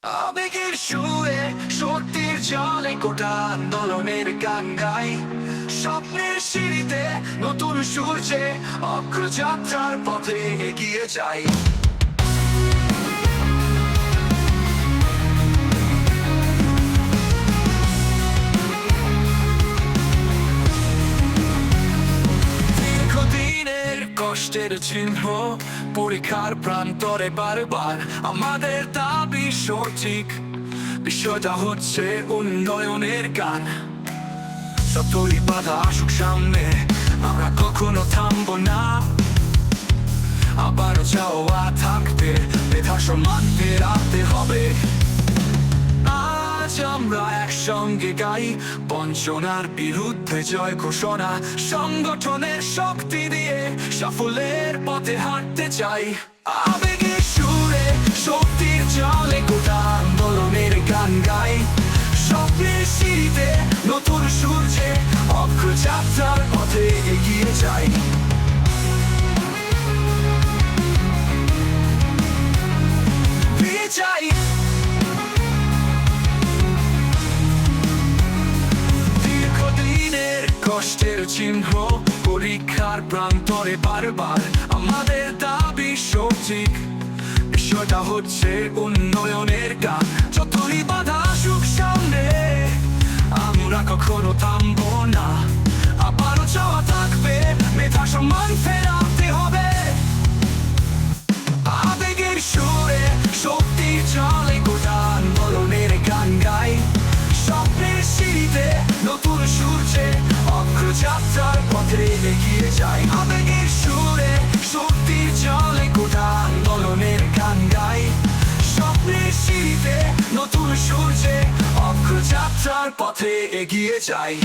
আবেগের সুরে শক্তির জলে গোটা আন্দোলনের গান গাই। স্বপ্নের সিঁড়িতে নতুন সূর্যে অগ্রযাত্রার পথে এগিয়ে যাই। দীর্ঘদিনের কষ্টের চিহ্ন পরীক্ষার প্রান্তরে বারবার আমাদের দাবি সঠিক। বিষয়টা হচ্ছে উন্নয়নের গান। যতই বাধা আসুক সামনে, আমরা কখনো থামবো না। আবারও চাওয়া থাকবে, মেধা সম্মান ফেরাতে হবে। আজ আমরা একসঙ্গে গাই বঞ্চনার বিরুদ্ধে জয় ঘোষণা। সংগঠনের শক্তি দিয়ে সাফল্যের পথে হাঁটতে চাই। আবেগের সুরে শক্তির জলে গোটা আন্দোলনের গান গাই। স্বপ্নের সিঁড়িতে নতুন সূর্যে অগ্রযাত্রার পথে এগিয়ে যাই। চাই দীর্ঘদিনের কষ্টের চিহ্ন পরীক্ষার প্রান্তরে বারবার আমাদের দাবি সঠিক। বিষয়টা হচ্ছে উন্নয়নের গান। যতই বাধা আসুক সামনে, আমরা কখনো থামবো না। আবারও চাওয়া থাকবে, মেধা সম্মান ফেরাতে হবে। আবেগের সুরে শক্তির জলে গোটা আন্দোলনের গান গাই। স্বপ্নের সিঁড়িতে নতুন সূর্যে অগ্রযাত্রার পথে এগিয়ে যাই। আবেগের সুরে শক্তির জলে গোটা আন্দোলনের গান গাই। স্বপ্নের সিঁড়িতে নতুন সূর্যে অগ্রযাত্রার পথে এগিয়ে যাই।